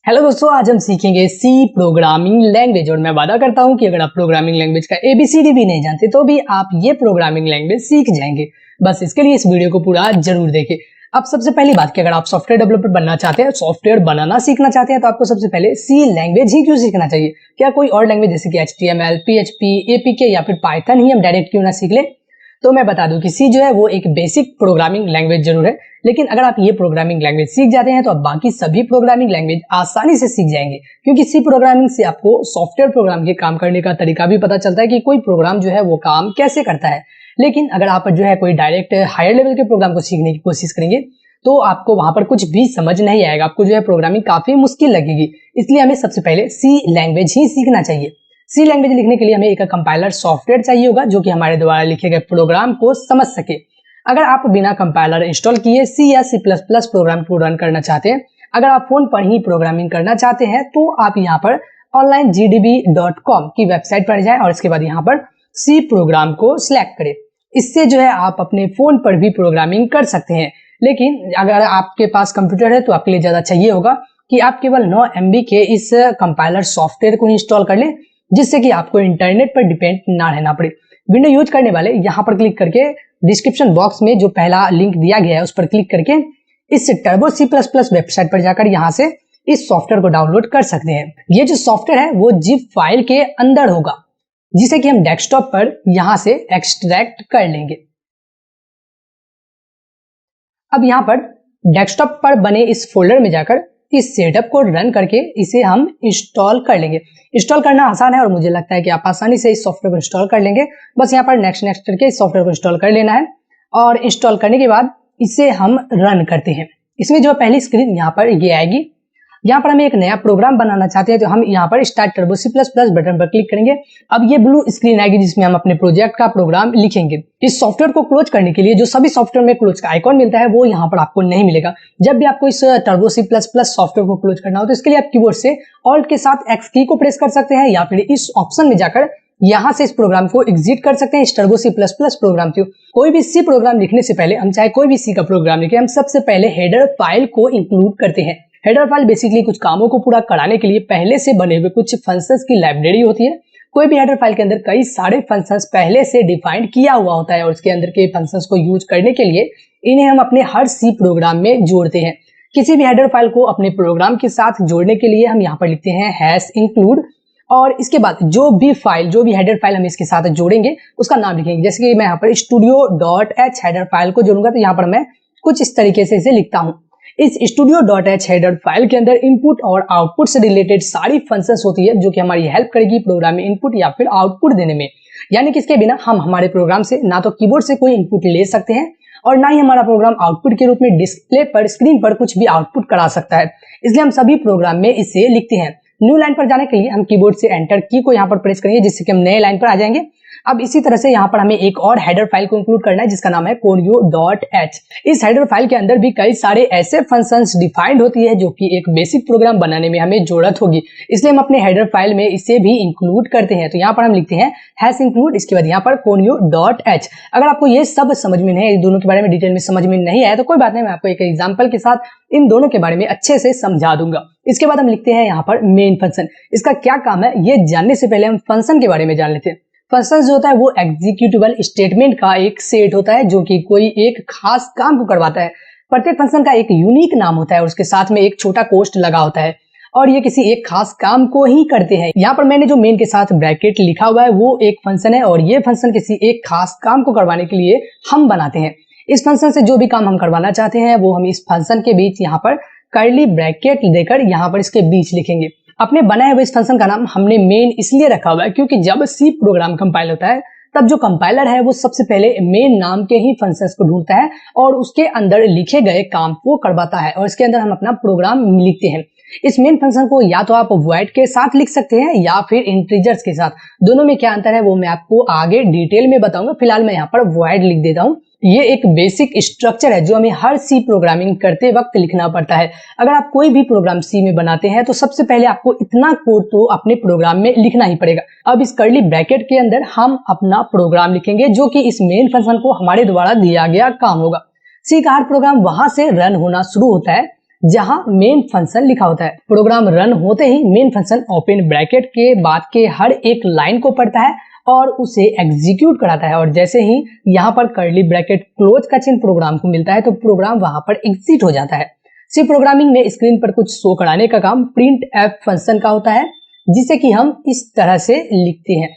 Hello दोस्तों, आज हम सीखेंगे सी प्रोग्रामिंग लैंग्वेज। और मैं वादा करता हूं कि अगर आप प्रोग्रामिंग लैंग्वेज का एबीसीडी भी नहीं जानते तो भी आप ये प्रोग्रामिंग लैंग्वेज सीख जाएंगे। बस इसके लिए इस वीडियो को पूरा जरूर देखें। अब सबसे पहली बात कि अगर आप सॉफ्टवेयर डेवलपर बनना चाहते हैं, सॉफ्टवेयर बनाना सीखना चाहते हैं, तो आपको सबसे पहले सी लैंग्वेज ही क्यों सीखना चाहिए। क्या कोई और लैंग्वेज जैसे कि HTML, PHP, APK या फिर पाइथन ही हम डायरेक्ट क्यों ना सीख ले। तो मैं बता दूं कि सी जो है वो एक बेसिक प्रोग्रामिंग लैंग्वेज जरूर है, लेकिन अगर आप ये प्रोग्रामिंग लैंग्वेज सीख जाते हैं तो आप बाकी सभी प्रोग्रामिंग लैंग्वेज आसानी से सीख जाएंगे। क्योंकि सी प्रोग्रामिंग से आपको सॉफ्टवेयर प्रोग्राम के काम करने का तरीका भी पता चलता है कि कोई प्रोग्राम जो है वो काम कैसे करता है। लेकिन अगर आप जो है कोई डायरेक्ट हायर लेवल के प्रोग्राम को सीखने की कोशिश करेंगे तो आपको वहां पर कुछ भी समझ नहीं आएगा, आपको जो है प्रोग्रामिंग काफी मुश्किल लगेगी। इसलिए हमें सबसे पहले सी लैंग्वेज ही सीखना चाहिए। सी लैंग्वेज लिखने के लिए हमें एक कंपाइलर सॉफ्टवेयर चाहिए होगा जो कि हमारे द्वारा लिखे गए प्रोग्राम को समझ सके। अगर आप बिना कंपाइलर इंस्टॉल किए सी या C++ प्रोग्राम को रन करना चाहते हैं, अगर आप फोन पर ही प्रोग्रामिंग करना चाहते हैं तो आप यहाँ पर onlinegdb.com की वेबसाइट पर जाएं और इसके बाद यहाँ पर सी प्रोग्राम को सिलेक्ट करें। इससे जो है आप अपने फोन पर भी प्रोग्रामिंग कर सकते हैं। लेकिन अगर आपके पास कंप्यूटर है तो आपके लिए ज्यादा चाहिए होगा कि आप केवल 9 MB के इस कंपाइलर सॉफ्टवेयर को इंस्टॉल कर लें, जिससे कि आपको इंटरनेट पर डिपेंड ना रहना पड़े। विंडो यूज करने वाले यहाँ पर क्लिक करके डिस्क्रिप्शन बॉक्स में जो पहला लिंक दिया गया है उस पर क्लिक करके इस टर्बो C++ वेबसाइट पर जाकर यहाँ से इस सॉफ्टवेयर को डाउनलोड कर सकते हैं। ये जो सॉफ्टवेयर है वो जिप फाइल के अंदर होगा, जिसे कि हम डेस्कटॉप पर यहाँ से एक्सट्रैक्ट कर लेंगे। अब यहाँ पर डेस्कटॉप पर बने इस फोल्डर में जाकर इस सेटअप को रन करके इसे हम इंस्टॉल कर लेंगे। इंस्टॉल करना आसान है और मुझे लगता है कि आप आसानी से इस सॉफ्टवेयर को इंस्टॉल कर लेंगे। बस यहाँ पर नेक्स्ट नेक्स्ट करके इस सॉफ्टवेयर को इंस्टॉल कर लेना है और इंस्टॉल करने के बाद इसे हम रन करते हैं। इसमें जो पहली स्क्रीन यहाँ पर ये आएगी। यहाँ पर हमें एक नया प्रोग्राम बनाना चाहते हैं तो हम यहाँ पर स्टार्ट टर्बो C++ बटन पर क्लिक करेंगे। अब ये ब्लू स्क्रीन आएगी जिसमें हम अपने प्रोजेक्ट का प्रोग्राम लिखेंगे। इस सॉफ्टवेयर को क्लोज करने के लिए जो सभी सॉफ्टवेयर में क्लोज का आइकॉन मिलता है वो यहाँ पर आपको नहीं मिलेगा। जब भी आपको इस टर्बो C++ सॉफ्टवेयर को क्लोज करना हो तो इसके लिए आप कीबोर्ड से ऑल्ट के साथ X की को प्रेस कर सकते हैं या फिर इस ऑप्शन में जाकर यहाँ से इस प्रोग्राम को एग्जिट कर सकते हैं। इस टर्बो C++ प्रोग्राम को कोई भी सी प्रोग्राम लिखने से पहले हम चाहे कोई भी सी का प्रोग्राम लिखे, हम सबसे पहले हेडर फाइल को इंक्लूड करते हैं। हेडर फाइल बेसिकली कुछ कामों को पूरा कराने के लिए पहले से बने हुए कुछ फंक्शंस की लाइब्रेरी होती है। कोई भी हेडर फाइल के अंदर कई सारे फंक्शंस पहले से डिफाइंड किया हुआ होता है और उसके अंदर के फंक्शंस को यूज करने के लिए इन्हें हम अपने हर सी प्रोग्राम में जोड़ते हैं। किसी भी हेडर फाइल को अपने प्रोग्राम के साथ जोड़ने के लिए हम यहाँ पर लिखते हैं #include और इसके बाद जो भी हेडर फाइल हम इसके साथ जोड़ेंगे उसका नाम लिखेंगे। जैसे कि मैं यहाँ पर studio.h हेडर फाइल को जोड़ूंगा तो यहाँ पर मैं कुछ इस तरीके से इसे लिखता हूँ। इस studio.h हेडर फाइल के अंदर इनपुट और आउटपुट से रिलेटेड सारी फंक्शंस होती है जो कि हमारी हेल्प करेगी प्रोग्राम में इनपुट या फिर आउटपुट देने में। यानी कि इसके बिना हम हमारे प्रोग्राम से ना तो कीबोर्ड से कोई इनपुट ले सकते हैं और ना ही हमारा प्रोग्राम आउटपुट के रूप में डिस्प्ले पर स्क्रीन पर कुछ भी आउटपुट करा सकता है। इसलिए हम सभी प्रोग्राम में इसे लिखते हैं। न्यू लाइन पर जाने के लिए हम कीबोर्ड से एंटर की को यहाँ पर प्रेस करेंगे जिससे कि हम नए लाइन पर आ जाएंगे। अब इसी तरह से यहाँ पर हमें एक और हेडर फाइल को इंक्लूड करना है जिसका नाम है conio.h। इस हेडर फाइल के अंदर भी कई सारे ऐसे फंक्शंस डिफाइंड होती है जो कि एक बेसिक प्रोग्राम बनाने में हमें जरूरत होगी, इसलिए हम अपने हेडर फाइल में इसे भी इंक्लूड करते हैं। तो यहाँ पर हम लिखते हैं #include, इसके बाद यहाँ पर conio.h। अगर आपको ये सब समझ में नहीं, दोनों के बारे में डिटेल में समझ में नहीं आया तो कोई बात नहीं, मैं आपको एक एग्जाम्पल के साथ इन दोनों के बारे में अच्छे से समझा दूंगा। इसके बाद हम लिखते हैं यहाँ पर मेन फंक्शन। इसका क्या काम है ये जानने से पहले हम फंक्शन के बारे में जान लेते हैं। फंक्शन जो होता है वो एग्जीक्यूटेबल स्टेटमेंट का एक सेट होता है जो कि कोई एक खास काम को करवाता है। प्रत्येक फंक्शन का एक यूनिक नाम होता है और उसके साथ में एक छोटा कोष्ठ लगा होता है और ये किसी एक खास काम को ही करते हैं। यहाँ पर मैंने जो मेन के साथ ब्रैकेट लिखा हुआ है वो एक फंक्शन है और ये फंक्शन किसी एक खास काम को करवाने के लिए हम बनाते हैं। इस फंक्शन से जो भी काम हम करवाना चाहते हैं वो हम इस फंक्शन के बीच यहाँ पर कर्ली ब्रैकेट देकर यहाँ पर इसके बीच लिखेंगे। अपने बनाए हुए इस फंक्शन का नाम हमने मेन इसलिए रखा हुआ है क्योंकि जब सी प्रोग्राम कंपाइल होता है तब जो कंपाइलर है वो सबसे पहले मेन नाम के ही फंक्शंस को ढूंढता है और उसके अंदर लिखे गए काम को करवाता है और इसके अंदर हम अपना प्रोग्राम लिखते हैं। इस मेन फंक्शन को या तो आप वॉइड के साथ लिख सकते हैं या फिर इंटीजर्स के साथ। दोनों में क्या अंतर है वो मैं आपको आगे डिटेल में बताऊंगा। फिलहाल मैं यहाँ पर वॉइड लिख देता हूँ। ये एक बेसिक स्ट्रक्चर है जो हमें हर सी प्रोग्रामिंग करते वक्त लिखना पड़ता है। अगर आप कोई भी प्रोग्राम सी में बनाते हैं तो सबसे पहले आपको इतना कोड तो अपने प्रोग्राम में लिखना ही पड़ेगा। अब इस कर्ली ब्रैकेट के अंदर हम अपना प्रोग्राम लिखेंगे जो कि इस मेन फंक्शन को हमारे द्वारा दिया गया काम होगा। सी का हर प्रोग्राम वहां से रन होना शुरू होता है जहां मेन फंक्शन लिखा होता है। प्रोग्राम रन होते ही मेन फंक्शन ओपन ब्रैकेट के बाद के हर एक लाइन को पढ़ता है और उसे एग्जीक्यूट कराता है, और जैसे ही यहाँ पर कर्ली ब्रैकेट क्लोज का चिन्ह प्रोग्राम को मिलता है तो प्रोग्राम वहां पर एग्जिट हो जाता है। सी प्रोग्रामिंग में स्क्रीन पर कुछ शो कराने का काम प्रिंट एफ फंक्शन का होता है, जिसे कि हम इस तरह से लिखते हैं।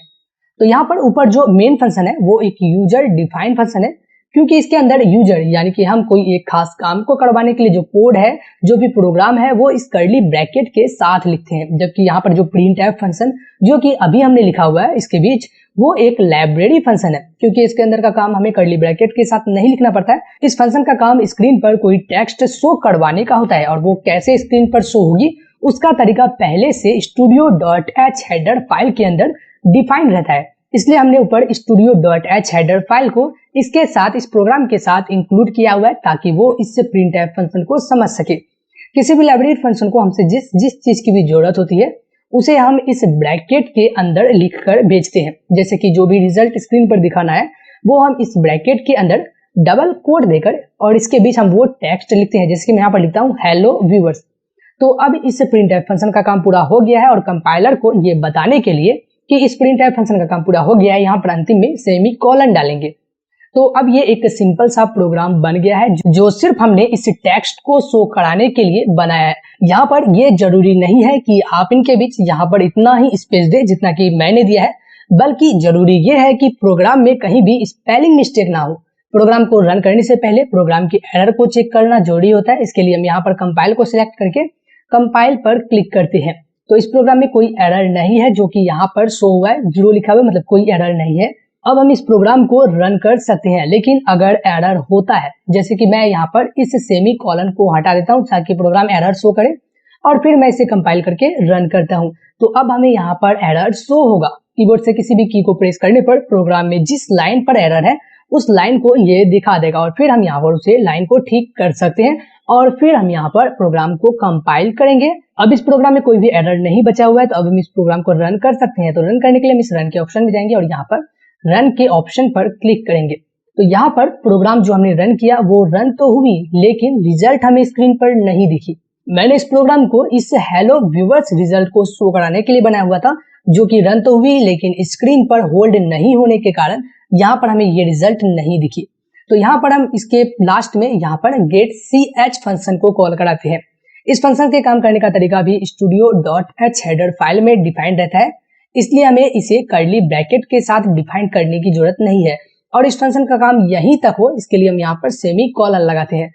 तो यहाँ पर ऊपर जो मेन फंक्शन है वो एक यूजर डिफाइंड फंक्शन है, क्योंकि इसके अंदर यूजर यानी कि हम कोई एक खास काम को करवाने के लिए जो कोड है, जो भी प्रोग्राम है, वो इस कर्ली ब्रैकेट के साथ लिखते हैं। जबकि यहाँ पर जो प्रिंट एफ फंक्शन जो कि अभी हमने लिखा हुआ है इसके बीच, वो एक लाइब्रेरी फंक्शन है, क्योंकि इसके अंदर का काम हमें कर्ली ब्रैकेट के साथ नहीं लिखना पड़ता है। इस फंक्शन का काम स्क्रीन पर कोई टेक्स्ट शो करवाने का होता है, और वो कैसे स्क्रीन पर शो होगी उसका तरीका पहले से studio.h हेडर फाइल के अंदर डिफाइंड रहता है। इसलिए हमने ऊपर studio.h हेडर फाइल को इसके साथ, इस प्रोग्राम के साथ इंक्लूड किया हुआ है, ताकि वो इससे प्रिंट एफ फंक्शन को समझ सके। किसी भी लाइब्रेरी फंक्शन को हमसे जिस चीज की भी जरूरत होती है उसे हम इस ब्रैकेट के अंदर लिखकर भेजते हैं। जैसे कि जो भी रिजल्ट स्क्रीन पर दिखाना है वो हम इस ब्रैकेट के अंदर डबल कोड देकर और इसके बीच हम वो टेक्स्ट लिखते हैं। जैसे कि मैं यहाँ पर लिखता हूँ हेलो व्यूअर्स। तो अब इस प्रिंट एफ फंक्शन का काम पूरा हो गया है, और कंपाइलर को ये बताने के लिए कि इस प्रिंट एफ फंक्शन का काम पूरा हो गया है, यहाँ पर अंतिम में सेमी कोलन डालेंगे। तो अब ये एक सिंपल सा प्रोग्राम बन गया है जो सिर्फ हमने इस टेक्स्ट को शो कराने के लिए बनाया है। यहाँ पर ये जरूरी नहीं है कि आप इनके बीच यहाँ पर इतना ही स्पेस दे जितना कि मैंने दिया है, बल्कि जरूरी ये है कि प्रोग्राम में कहीं भी स्पेलिंग मिस्टेक ना हो। प्रोग्राम को रन करने से पहले प्रोग्राम की एरर को चेक करना जरूरी होता है। इसके लिए हम यहाँ पर कंपाइल को सिलेक्ट करके कंपाइल पर क्लिक करते हैं। तो इस प्रोग्राम में कोई एरर नहीं है, जो कि यहाँ पर शो हुआ है, 0 लिखा हुआ है, मतलब कोई एरर नहीं है। अब हम इस प्रोग्राम को रन कर सकते हैं, लेकिन अगर एरर होता है, जैसे कि मैं यहाँ पर इस सेमी कॉलन को हटा देता हूँ ताकि प्रोग्राम एरर शो करे, और फिर मैं इसे कंपाइल करके रन करता हूँ, तो अब हमें यहाँ पर एरर शो होगा। कीबोर्ड से किसी भी की को प्रेस करने पर प्रोग्राम में जिस लाइन पर एरर है उस लाइन को ये दिखा देगा, और फिर हम यहाँ पर उसे लाइन को ठीक कर सकते हैं, और फिर हम यहाँ पर प्रोग्राम को कंपाइल करेंगे। अब इस प्रोग्राम में कोई भी एरर नहीं बचा हुआ है, तो अब हम इस प्रोग्राम को रन कर सकते हैं। तो रन करने के लिए हम इस रन के ऑप्शन में जाएंगे और यहाँ पर रन के ऑप्शन पर क्लिक करेंगे। तो यहाँ पर प्रोग्राम जो हमने रन किया वो रन तो हुई, लेकिन रिजल्ट हमें स्क्रीन पर नहीं दिखी। मैंने इस प्रोग्राम को इस हेलो व्यूअर्स रिजल्ट को शो कराने के लिए बनाया हुआ था, जो कि रन तो हुई, लेकिन स्क्रीन पर होल्ड नहीं होने के कारण यहाँ पर हमें ये रिजल्ट नहीं दिखी। तो यहाँ पर हम इसके लास्ट में यहाँ पर गेट ch फंक्शन को कॉल कराते हैं। इस फंक्शन के काम करने का तरीका भी studio.h हेडर फाइल में डिफाइंड रहता है, इसलिए हमें इसे कर्ली ब्रैकेट के साथ डिफाइन करने की जरूरत नहीं है, और इस फंक्शन का काम यहीं तक हो इसके लिए हम यहाँ पर सेमी कोलन लगाते हैं।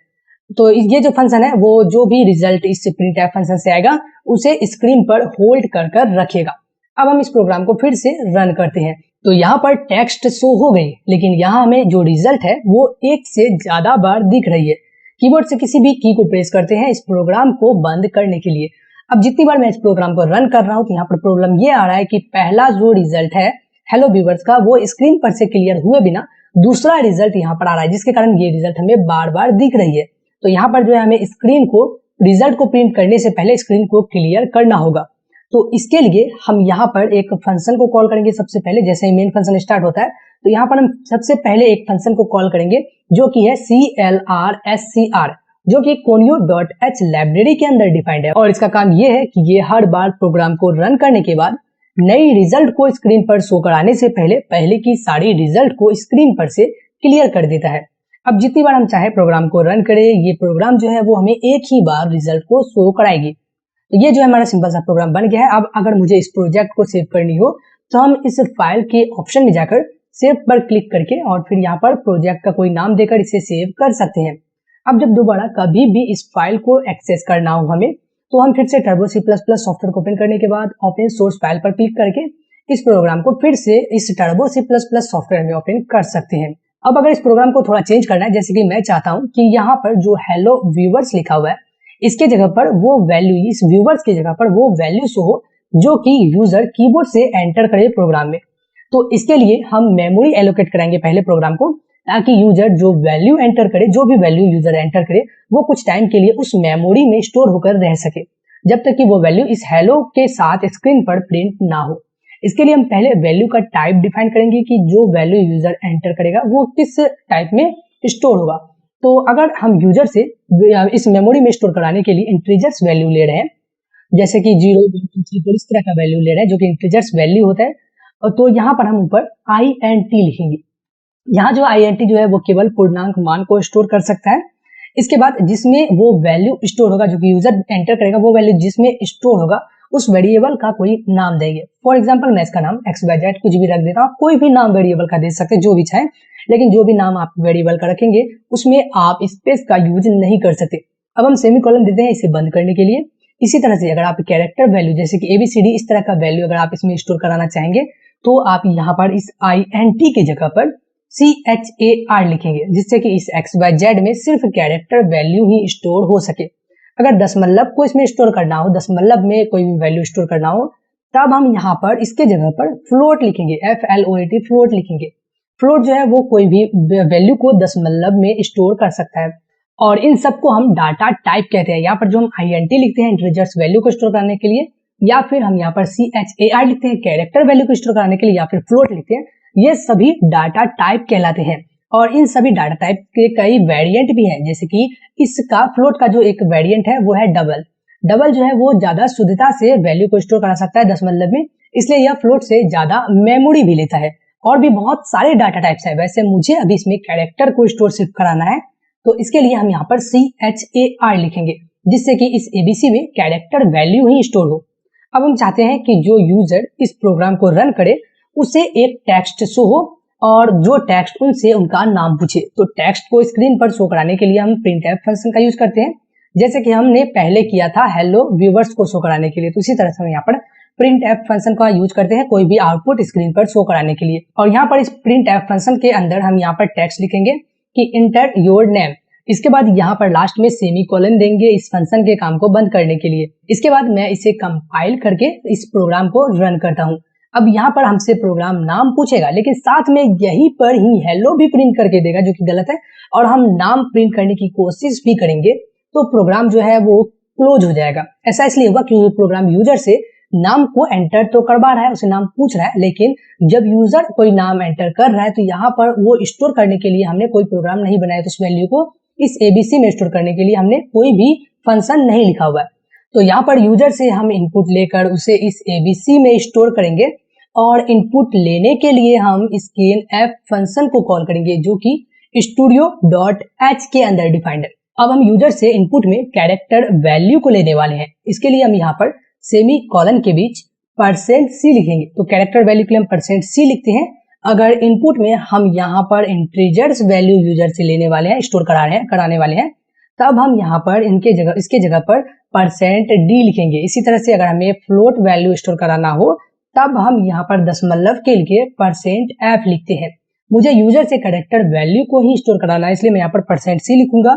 तो ये जो फंक्शन है वो जो भी रिजल्ट इस प्रिंट एफ फंक्शन से आएगा उसे स्क्रीन पर होल्ड कर कर रखेगा। अब हम इस प्रोग्राम को फिर से रन करते हैं। तो यहाँ पर टेक्स्ट शो हो गई, लेकिन यहाँ हमें जो रिजल्ट है वो एक से ज्यादा बार दिख रही है। कीबोर्ड से किसी भी की को प्रेस करते हैं इस प्रोग्राम को बंद करने के लिए। अब जितनी बार मैं इस प्रोग्राम को रन कर रहा हूँ तो यहाँ पर प्रॉब्लम ये आ रहा है कि पहला जो रिजल्ट है हेलो व्यूअर्स का वो स्क्रीन पर से क्लियर हुए बिना दूसरा रिजल्ट यहाँ पर आ रहा है, जिसके कारण ये रिजल्ट हमें बार बार दिख रही है। तो यहाँ पर जो है हमें स्क्रीन को, रिजल्ट को प्रिंट करने से पहले स्क्रीन को क्लियर करना होगा। तो इसके लिए हम यहाँ पर एक फंक्शन को कॉल करेंगे। सबसे पहले जैसे ही मेन फंक्शन स्टार्ट होता है तो यहाँ पर हम सबसे पहले एक फंक्शन को कॉल करेंगे जो कि है CLRSCR, जो कि conio.h लाइब्रेरी के अंदर डिफाइंड है, और इसका काम ये है कि ये हर बार प्रोग्राम को रन करने के बाद नई रिजल्ट को स्क्रीन पर शो कराने से पहले की सारी रिजल्ट को स्क्रीन पर से क्लियर कर देता है। अब जितनी बार हम चाहे प्रोग्राम को रन करें, ये प्रोग्राम जो है वो हमें एक ही बार रिजल्ट को शो कराएगी। तो ये जो है हमारा सिंपल सा प्रोग्राम बन गया है। अब अगर मुझे इस प्रोजेक्ट को सेव करनी हो तो हम इस फाइल के ऑप्शन में जाकर सेव पर क्लिक करके और फिर यहाँ पर प्रोजेक्ट का कोई नाम देकर इसे सेव कर सकते हैं। अब जब दोबारा कभी भी इस फाइल को एक्सेस करना हो हमें, तो हम फिर से टर्बो C++ सॉफ्टवेयर को ओपन करने के बाद ओपन सोर्स फाइल पर क्लिक करके इस प्रोग्राम को फिर से इस टर्बो C++ सॉफ्टवेयर में ओपन कर सकते हैं। अब अगर इस प्रोग्राम को थोड़ा चेंज करना है, जैसे कि मैं चाहता हूं कि यहाँ पर जो हेलो व्यूअर्स लिखा हुआ है इसके जगह पर वो वैल्यू, इस व्यूअर्स की जगह पर वो वैल्यू शो हो जो कि यूजर कीबोर्ड से एंटर करे प्रोग्राम में। तो इसके लिए हम मेमोरी एलोकेट कराएंगे पहले प्रोग्राम को, ताकि यूजर जो वैल्यू एंटर करे, जो भी वैल्यू यूजर एंटर करे, वो कुछ टाइम के लिए उस मेमोरी में स्टोर होकर रह सके, जब तक कि वो वैल्यू इस हेलो के साथ स्क्रीन पर प्रिंट ना हो। इसके लिए हम पहले वैल्यू का टाइप डिफाइन करेंगे कि जो वैल्यू यूजर एंटर करेगा वो किस टाइप में स्टोर होगा। तो अगर हम यूजर से इस मेमोरी में स्टोर कराने के लिए इंटीजर्स वैल्यू ले रहे हैं, जैसे कि 0 1 2 3 4 इस तरह का वैल्यू ले रहे हैं जो कि इंटीजर्स वैल्यू होता है, और तो यहाँ पर हम ऊपर INT लिखेंगे। यहाँ जो INT जो है वो केवल पूर्णांक मान को स्टोर कर सकता है। इसके बाद जिसमें वो वैल्यू स्टोर होगा, जो कि यूजर एंटर करेगा, वो वैल्यू जिसमें स्टोर होगा उस वेरिएबल का कोई नाम देंगे। फॉर एग्जांपल मैं इसका नाम XYZ कुछ भी रख देता हूँ, कोई भी नाम वेरिएबल का दे सकते हैं जो भी चाहे, लेकिन जो भी नाम आप वेरिएबल का रखेंगे उसमें आप स्पेस का यूज नहीं कर सकते। अब हम सेमीकोलन देते हैं इसे बंद करने के लिए। इसी तरह से अगर आप कैरेक्टर वैल्यू जैसे कि ABCD इस तरह का वैल्यू अगर आप इसमें स्टोर कराना चाहेंगे तो आप यहाँ पर इस INT की जगह पर CHAR लिखेंगे, जिससे कि इस XYZ में सिर्फ कैरेक्टर वैल्यू ही स्टोर हो सके। अगर दशमलव को इसमें स्टोर करना हो, दशमलव में कोई भी वैल्यू स्टोर करना हो, तब हम यहाँ पर इसके जगह पर फ्लोट लिखेंगे, FLOAT फ्लोट लिखेंगे। फ्लोट जो है वो कोई भी वैल्यू को दशमलव में स्टोर कर सकता है, और इन सबको हम डाटा टाइप कहते हैं। यहाँ पर जो हम INT लिखते हैं इंटीजर्स वैल्यू को स्टोर करने के लिए, या फिर हम यहाँ पर CHAR लिखते हैं कैरेक्टर वैल्यू को स्टोर करने के लिए, या फिर फ्लोट लिखते हैं, ये सभी डाटा टाइप कहलाते हैं। और इन सभी डाटा टाइप के कई वेरिएंट भी हैं, जैसे कि इसका फ्लोट का जो एक वेरिएंट है वो है डबल। डबल जो है वो ज्यादा शुद्धता से वैल्यू को स्टोर करा सकता है दशमलव में, इसलिए यह फ्लोट से ज्यादा मेमोरी भी लेता है। और भी बहुत सारे डाटा टाइप्स है। वैसे मुझे अभी इसमें कैरेक्टर को स्टोर सिर्फ कराना है, तो इसके लिए हम यहाँ पर CHAR लिखेंगे, जिससे कि इस ABC में कैरेक्टर वैल्यू ही स्टोर हो। अब हम चाहते हैं कि जो यूजर इस प्रोग्राम को रन करे उसे एक टेक्स्ट शो हो, और जो टेक्स्ट उनसे उनका नाम पूछे। तो टेक्स्ट को स्क्रीन पर शो कराने के लिए हम printf फंक्शन का यूज करते हैं, जैसे कि हमने पहले किया था हेलो व्यूवर्स को शो कराने के लिए। तो इसी तरह से हम यहाँ पर printf फंक्शन का यूज करते हैं कोई भी आउटपुट स्क्रीन पर शो कराने के लिए। और यहाँ पर इस printf फंक्शन के अंदर हम यहाँ पर टेक्स्ट लिखेंगे कि इंटर योर नेम। इसके बाद यहाँ पर लास्ट में सेमीकोलन देंगे इस फंक्शन के काम को बंद करने के लिए। इसके बाद मैं इसे कंपाइल करके इस प्रोग्राम को रन करता हूँ। अब यहाँ पर हमसे प्रोग्राम नाम पूछेगा, लेकिन साथ में यहीं पर ही हेलो भी प्रिंट करके देगा, जो कि गलत है। और हम नाम प्रिंट करने की कोशिश भी करेंगे तो प्रोग्राम जो है वो क्लोज हो जाएगा। ऐसा इसलिए होगा क्योंकि प्रोग्राम यूजर से नाम को एंटर तो करवा रहा है, उसे नाम पूछ रहा है, लेकिन जब यूजर कोई नाम एंटर कर रहा है तो यहाँ पर वो स्टोर करने के लिए हमने कोई प्रोग्राम नहीं बनाया, तो उस वैल्यू को इस ABC में स्टोर करने के लिए हमने कोई भी फंक्शन नहीं लिखा हुआ है। तो यहाँ पर यूजर से हम इनपुट लेकर उसे इस ABC में स्टोर करेंगे, और इनपुट लेने के लिए हम scanf फंक्शन को कॉल करेंगे, जो कि studio.h के अंदर डिफाइंड है। अब हम यूजर से इनपुट में कैरेक्टर वैल्यू को लेने वाले हैं। इसके लिए हम यहाँ पर सेमी कॉलन के बीच %c लिखेंगे। तो कैरेक्टर वैल्यू के लिए हम %c लिखते हैं। अगर इनपुट में हम यहाँ पर इंटीजर्स वैल्यू यूजर से लेने वाले हैं, स्टोर कराने वाले हैं, तब हम यहाँ पर इसके जगह पर %d लिखेंगे। इसी तरह से अगर हमें फ्लोट वैल्यू स्टोर कराना हो तब हम यहाँ पर दशमलव के लिए %f लिखते हैं। मुझे यूजर से कैरेक्टर वैल्यू को ही स्टोर कराना है, इसलिए मैं यहाँ पर %c लिखूंगा।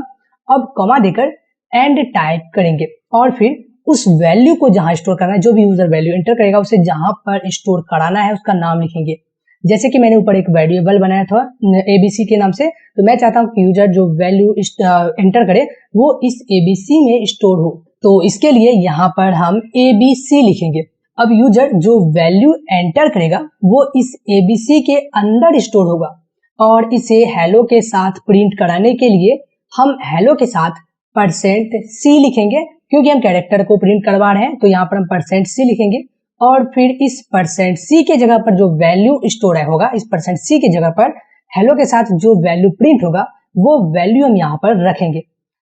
अब कॉमा देकर एंड टाइप करेंगे, और फिर उस वैल्यू को जहां स्टोर करना है, जो भी यूजर वैल्यू एंटर करेगा उसे जहां पर स्टोर कराना है उसका नाम लिखेंगे। जैसे कि मैंने ऊपर एक वेरिएबल बनाया था ABC के नाम से, तो मैं चाहता हूं कि यूजर जो वैल्यू एंटर करे वो इस ABC में स्टोर हो। तो इसके लिए यहाँ पर हम ABC लिखेंगे। अब यूजर जो वैल्यू एंटर करेगा वो इस ABC के अंदर स्टोर होगा, और इसे हेलो के साथ प्रिंट कराने के लिए हम हेलो के साथ %c लिखेंगे, क्योंकि हम कैरेक्टर को प्रिंट करवा रहे हैं। तो यहाँ पर हम %c लिखेंगे, और फिर इस %c के जगह पर जो वैल्यू स्टोर होगा, इस %c के जगह पर हेलो के साथ जो वैल्यू प्रिंट होगा वो वैल्यू हम यहाँ पर रखेंगे।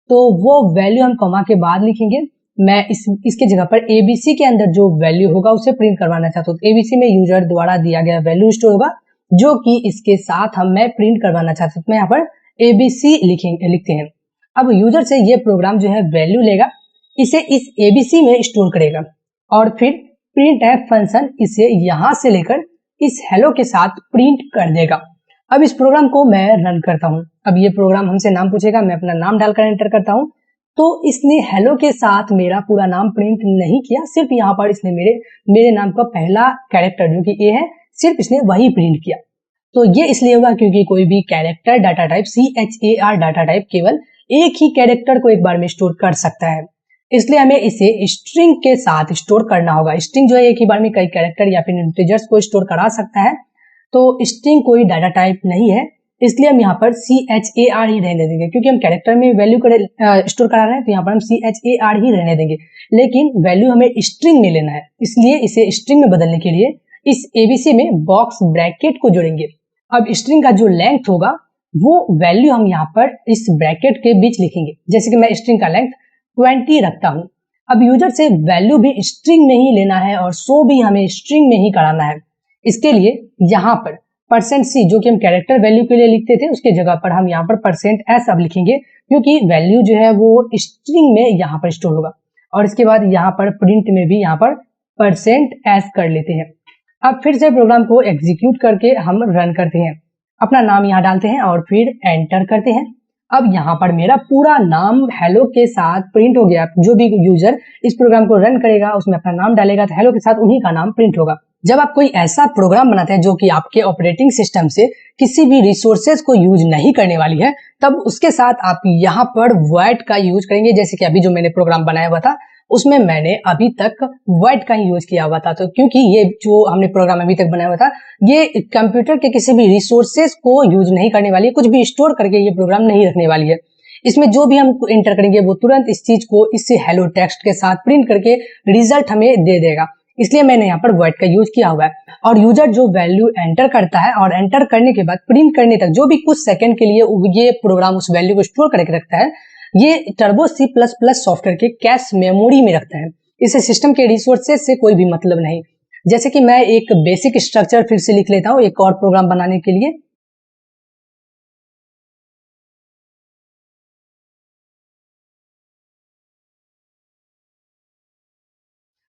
तो वो वैल्यू हम कॉमा के बाद लिखेंगे। मैं इसके जगह पर ABC के अंदर जो वैल्यू होगा उसे प्रिंट करवाना चाहता हूँ। ABC में यूजर द्वारा दिया गया वैल्यू स्टोर होगा, जो कि इसके साथ मैं प्रिंट करवाना चाहता हूँ। मैं यहाँ पर ABC लिखते हैं। अब यूजर से ये प्रोग्राम जो है वैल्यू लेगा, इसे इस ABC में स्टोर करेगा, और फिर printf फंक्शन इसे यहां से लेकर इस हेलो के साथ प्रिंट कर देगा। अब इस प्रोग्राम को मैं रन करता हूं। अब ये प्रोग्राम हमसे नाम पूछेगा, मैं अपना नाम डालकर एंटर करता हूं। तो इसने हेलो के साथ मेरा पूरा नाम प्रिंट नहीं किया, सिर्फ यहाँ पर इसने मेरे नाम का पहला कैरेक्टर जो कि A है, सिर्फ इसने वही प्रिंट किया। तो ये इसलिए होगा क्योंकि कोई भी character data type CHAR data type केवल एक ही कैरेक्टर को एक बार में स्टोर कर सकता है, इसलिए हमें इसे स्ट्रिंग के साथ स्टोर करना होगा। स्ट्रिंग जो है एक ही बार में कई कैरेक्टर या फिर इंटीजर्स को स्टोर करा सकता है। तो स्ट्रिंग कोई डाटा टाइप नहीं है, इसलिए हम यहाँ पर CHAR ही रहने देंगे, क्योंकि हम कैरेक्टर में वैल्यू स्टोर करा रहे हैं, तो यहाँ पर हम CHAR ही रहने देंगे। लेकिन वैल्यू हमें स्ट्रिंग में लेना है, इसलिए इसे स्ट्रिंग में बदलने के लिए इस ABC में बॉक्स ब्रैकेट को जोड़ेंगे। अब स्ट्रिंग का जो लेंथ होगा वो वैल्यू हम यहाँ पर इस ब्रैकेट के बीच लिखेंगे। जैसे कि मैं स्ट्रिंग का लेंथ 20 रखता हूँ। अब यूजर से वैल्यू भी स्ट्रिंग में ही लेना है और शो भी हमें स्ट्रिंग में ही कराना है। इसके लिए यहाँ पर %C जो कि हम कैरेक्टर वैल्यू के लिए लिखते थे, उसके जगह पर हम यहाँ पर %S अब लिखेंगे, क्योंकि वैल्यू जो है वो स्ट्रिंग में यहाँ पर स्टोर होगा। और इसके बाद यहाँ पर प्रिंट में भी यहाँ पर %S कर लेते हैं। अब फिर से प्रोग्राम को एग्जीक्यूट करके हम रन करते हैं, अपना नाम यहाँ डालते हैं और फिर एंटर करते हैं। अब यहाँ पर मेरा पूरा नाम हेलो के साथ प्रिंट हो गया। जो भी यूजर इस प्रोग्राम को रन करेगा उसमें अपना नाम डालेगा तो हेलो के साथ उन्हीं का नाम प्रिंट होगा। जब आप कोई ऐसा प्रोग्राम बनाते हैं जो कि आपके ऑपरेटिंग सिस्टम से किसी भी रिसोर्सेज को यूज नहीं करने वाली है, तब उसके साथ आप यहाँ पर वॉइड का यूज करेंगे। जैसे कि अभी जो मैंने प्रोग्राम बनाया हुआ था उसमें मैंने अभी तक वॉइड का ही यूज किया हुआ था, तो क्योंकि ये जो हमने प्रोग्राम अभी तक बनाया हुआ था ये कंप्यूटर के किसी भी रिसोर्सेज को यूज नहीं करने वाली है, कुछ भी स्टोर करके ये प्रोग्राम नहीं रखने वाली है। इसमें जो भी हम एंटर करेंगे वो तुरंत इस चीज को इस हेलो टेक्स्ट के साथ प्रिंट करके रिजल्ट हमें दे देगा। इसलिए मैंने यहाँ पर वॉइड का यूज किया हुआ है। और यूजर जो वैल्यू एंटर करता है और एंटर करने के बाद प्रिंट करने तक जो भी कुछ सेकंड के लिए ये प्रोग्राम उस वैल्यू को स्टोर करके रखता है, ये टर्बो C++ सॉफ्टवेयर के कैश मेमोरी में रखता है। इसे सिस्टम के रिसोर्सेज से कोई भी मतलब नहीं। जैसे कि मैं एक बेसिक स्ट्रक्चर फिर से लिख लेता हूँ एक और प्रोग्राम बनाने के लिए।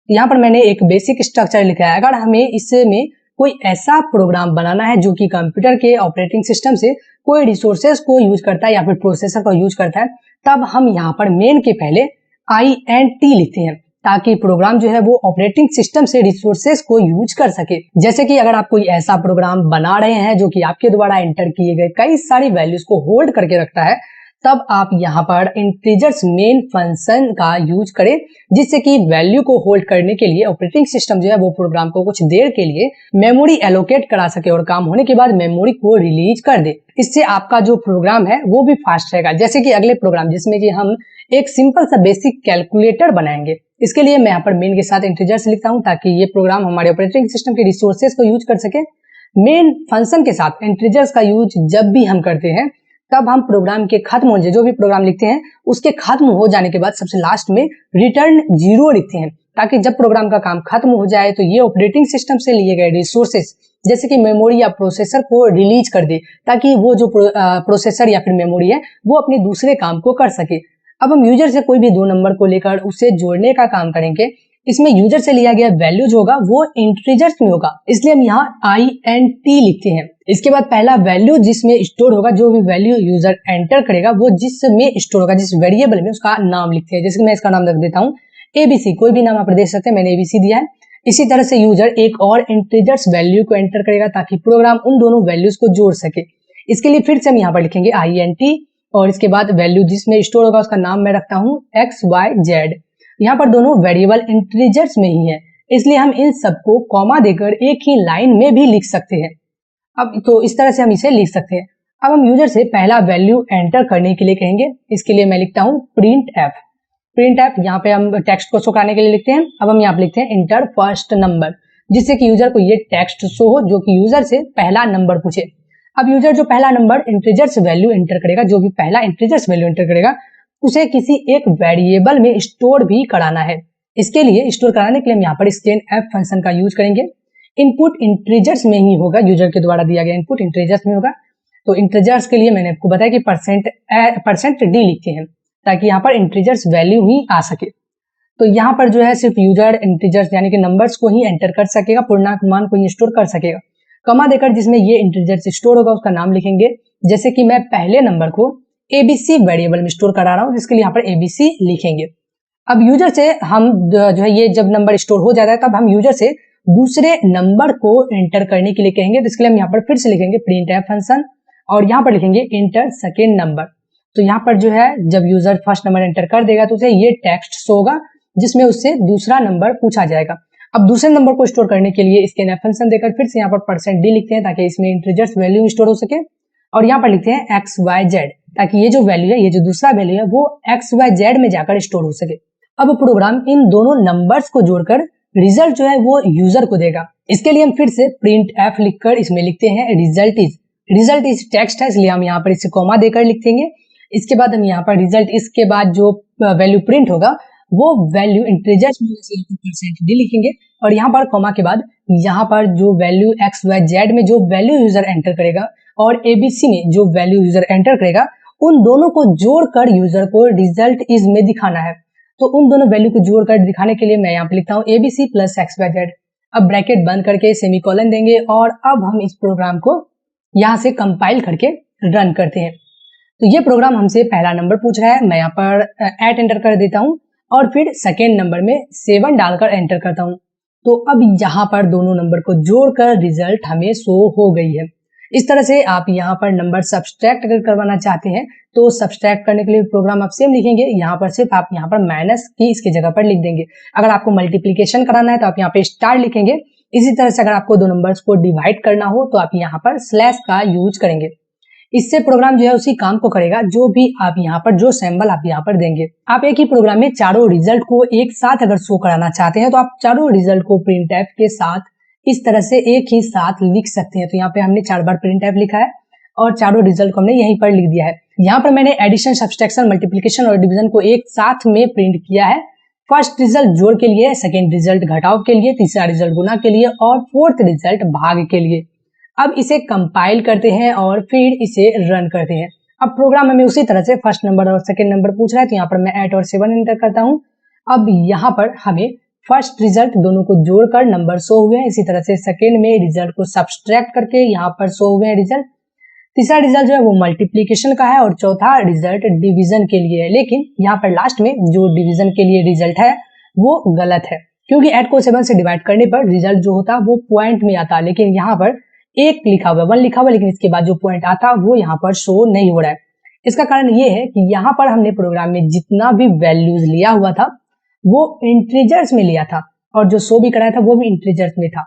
यहाँ पर मैंने एक बेसिक स्ट्रक्चर लिखा है। अगर हमें इसमें कोई ऐसा प्रोग्राम बनाना है जो कि कंप्यूटर के ऑपरेटिंग सिस्टम से कोई रिसोर्सेज को यूज करता है या फिर प्रोसेसर को यूज करता है, तब हम यहाँ पर मेन के पहले INT लिखते हैं, ताकि प्रोग्राम जो है वो ऑपरेटिंग सिस्टम से रिसोर्सेज को यूज कर सके। जैसे कि अगर आप कोई ऐसा प्रोग्राम बना रहे हैं जो कि आपके द्वारा एंटर किए गए कई सारी वैल्यूज को होल्ड करके रखता है, तब आप यहाँ पर इंटीजर्स मेन फंक्शन का यूज करें, जिससे कि वैल्यू को होल्ड करने के लिए ऑपरेटिंग सिस्टम जो है वो प्रोग्राम को कुछ देर के लिए मेमोरी एलोकेट करा सके और काम होने के बाद मेमोरी को रिलीज कर दे। इससे आपका जो प्रोग्राम है वो भी फास्ट रहेगा। जैसे कि अगले प्रोग्राम जिसमें कि हम एक सिंपल सा बेसिक कैलकुलेटर बनाएंगे, इसके लिए मैं यहाँ पर मेन के साथ इंटीजर्स लिखता हूँ ताकि ये प्रोग्राम हमारे ऑपरेटिंग सिस्टम के रिसोर्सेज को यूज कर सके। मेन फंक्शन के साथ इंटीजर्स का यूज जब भी हम करते हैं तब हम प्रोग्राम के खत्म होने, जो भी प्रोग्राम लिखते हैं उसके खत्म हो जाने के बाद सबसे लास्ट में रिटर्न 0 लिखते हैं, ताकि जब प्रोग्राम का काम खत्म हो जाए तो ये ऑपरेटिंग सिस्टम से लिए गए रिसोर्सेज जैसे कि मेमोरी या प्रोसेसर को रिलीज कर दे, ताकि वो जो प्रोसेसर या फिर मेमोरी है वो अपने दूसरे काम को कर सके। अब हम यूजर से कोई भी 2 नंबर को लेकर उसे जोड़ने का काम करेंगे। इसमें यूजर से लिया गया वैल्यू जो होगा वो इंटीजर्स में होगा, इसलिए हम यहाँ INT लिखते हैं। इसके बाद पहला वैल्यू जिसमें स्टोर होगा, जो भी वैल्यू यूजर एंटर करेगा वो जिसमें स्टोर होगा, जिस वेरिएबल में, उसका नाम लिखते हैं। जैसे कि मैं इसका नाम रख देता हूँ ABC, कोई भी नाम आप दे सकते हैं, मैंने ABC दिया है। इसी तरह से यूजर एक और इंटीजर्स वैल्यू को एंटर करेगा ताकि प्रोग्राम उन दोनों वैल्यूज को जोड़ सके। इसके लिए फिर से हम यहाँ पर लिखेंगे INT और इसके बाद वैल्यू जिसमें स्टोर होगा उसका नाम मैं रखता हूँ XYZ। यहाँ पर दोनों वेरिएबल इंटीजर्स में ही है, इसलिए हम इन सबको कॉमा देकर एक ही लाइन में भी लिख सकते हैं। अब तो इस तरह से हम इसे लिख सकते हैं। अब हम यूजर से पहला वैल्यू एंटर करने के लिए कहेंगे। इसके लिए मैं लिखता हूँ printf। यहाँ पे हम टेक्स्ट को शो कराने के लिए लिखते हैं। अब हम यहाँ पे लिखते हैं इंटर फर्स्ट नंबर, जिससे कि यूजर को ये टेक्स्ट शो हो जो कि यूजर से पहला नंबर पूछे। अब यूजर जो पहला नंबर इंटीजर्स वैल्यू एंटर करेगा, जो भी पहला इंटीजर्स वैल्यू एंटर करेगा उसे किसी एक वेरिएबल में स्टोर भी कराना है। इसके लिए स्टोर कराने के लिए हम यहाँ पर scanf फंक्शन का यूज करेंगे। इनपुट इंटीजर्स में ही होगा, यूजर के द्वारा दिया गया इनपुट इंटीजर्स में होगा। तो इंटीजर्स के लिए मैंने आपको बताया कि %d लिखते हैं ताकि यहाँ पर इंटीजर्स वैल्यू ही आ सके। तो यहाँ पर जो है सिर्फ यूजर इंटीजर्स यानी कि नंबर्स को ही एंटर कर सकेगा, पूर्णांक मान को ही स्टोर कर सकेगा। कमा देकर जिसमें ये इंटीजर्स स्टोर होगा उसका नाम लिखेंगे। जैसे कि मैं पहले नंबर को ABC वेरिएबल में स्टोर करा रहा हूँ, जिसके लिए यहाँ पर ABC लिखेंगे। अब यूजर से हम जो है ये जब नंबर स्टोर हो जाता है तब हम यूजर से दूसरे नंबर को एंटर करने के लिए कहेंगे। तो इसके लिए हम यहाँ पर फिर से लिखेंगे printf फंक्शन और यहाँ पर लिखेंगे इंटर सेकेंड नंबर। तो यहाँ पर जो है जब यूजर फर्स्ट नंबर एंटर कर देगा तो उसे ये टेक्स्ट शो होगा जिसमें उससे दूसरा नंबर पूछा जाएगा। अब दूसरे नंबर को स्टोर करने के लिए scanf फंक्शन देकर फिर से यहाँ पर %d लिखते हैं ताकि इसमें इंटीजर्स वैल्यू स्टोर हो सके। और यहाँ पर लिखते हैं XYZ, ताकि ये जो वैल्यू है, ये जो दूसरा वैल्यू है वो XYZ में जाकर स्टोर हो सके। अब प्रोग्राम इन दोनों नंबर्स को जोड़कर रिजल्ट जो है वो यूजर को देगा। इसके लिए हम फिर से प्रिंट एफ लिखकर इसमें लिखते हैं रिजल्ट इज टेक्स्ट है, इसलिए हम यहाँ पर इसे कॉमा देकर लिख देंगे। इसके बाद हम यहाँ पर रिजल्ट इसके बाद जो वैल्यू प्रिंट होगा वो वैल्यू इंटीजर्स में %d लिखेंगे और यहाँ पर कॉमा के बाद यहाँ पर जो वैल्यू XYZ में जो वैल्यू यूजर एंटर करेगा और ABC में जो वैल्यू यूजर एंटर करेगा, उन दोनों को जोड़कर यूजर को रिजल्ट इज में दिखाना है। तो उन दोनों वैल्यू को जोड़कर दिखाने के लिए मैं यहाँ पे लिखता हूँ ABC प्लस XYZ। अब ब्रैकेट बंद करके सेमीकोलन देंगे और अब हम इस प्रोग्राम को यहाँ से कंपाइल करके रन करते हैं। तो ये प्रोग्राम हमसे पहला नंबर पूछ रहा है, मैं यहाँ पर 8 एंटर कर देता हूँ और फिर सेकेंड नंबर में 7 डालकर एंटर करता हूँ। तो अब यहाँ पर दोनों नंबर को जोड़कर रिजल्ट हमें शो हो गई है। इस तरह से आप यहाँ पर नंबर सब्सट्रैक्ट अगर करवाना चाहते हैं तो सब्सट्रैक्ट करने के लिए प्रोग्राम आप सेम लिखेंगे, यहाँ पर सिर्फ आप यहाँ पर माइनस की इसके जगह पर लिख देंगे। अगर आपको मल्टीप्लिकेशन कराना है तो आप यहाँ पे स्टार लिखेंगे। इसी तरह से अगर आपको दो नंबर्स को डिवाइड करना हो तो आप यहाँ पर स्लैश का यूज करेंगे। इससे प्रोग्राम जो है उसी काम को करेगा जो भी आप यहाँ पर जो सिंबल आप यहाँ पर देंगे। आप एक ही प्रोग्राम में चारों रिजल्ट को एक साथ अगर शो कराना चाहते हैं तो आप चारों रिजल्ट को प्रिंटफ के साथ इस तरह से एक ही साथ लिख सकते हैं। तो यहाँ पे हमने 4 बार प्रिंटफ लिखा है और चारों रिजल्ट को हमने यहीं पर लिख दिया है। यहाँ पर मैंने एडिशन, सब्सट्रैक्शन, मल्टीप्लिकेशन और डिवीजन को एक साथ में प्रिंट किया है। फर्स्ट रिजल्ट जोड़ के लिए, सेकेंड रिजल्ट घटाव के लिए, तीसरा रिजल्ट गुना के लिए और फोर्थ रिजल्ट भाग के लिए। अब इसे कंपाइल करते हैं और फिर इसे रन करते हैं। अब प्रोग्राम हमें उसी तरह से फर्स्ट नंबर और सेकेंड नंबर पूछ रहा है, तो यहाँ पर मैं 8 और 7 एंटर करता हूँ। अब यहाँ पर हमें फर्स्ट रिजल्ट दोनों को जोड़कर नंबर शो हुए हैं। इसी तरह से सेकेंड में रिजल्ट को सब्सट्रैक्ट करके यहाँ पर शो हुए हैं रिजल्ट। तीसरा रिजल्ट जो है वो मल्टीप्लिकेशन का है और चौथा रिजल्ट डिवीजन के लिए है। लेकिन यहाँ पर लास्ट में जो डिवीजन के लिए रिजल्ट है वो गलत है, क्योंकि 8 को 7 से डिवाइड करने पर रिजल्ट जो होता वो पॉइंट में आता, लेकिन यहाँ पर 1 लिखा हुआ है, 1 लिखा हुआ, लेकिन इसके बाद जो पॉइंट आता वो यहाँ पर शो नहीं हो रहा है। इसका कारण ये है कि यहाँ पर हमने प्रोग्राम में जितना भी वैल्यूज लिया हुआ था वो इंटीजर्स में लिया था और जो शो भी कराया था वो भी इंटीजर्स में था।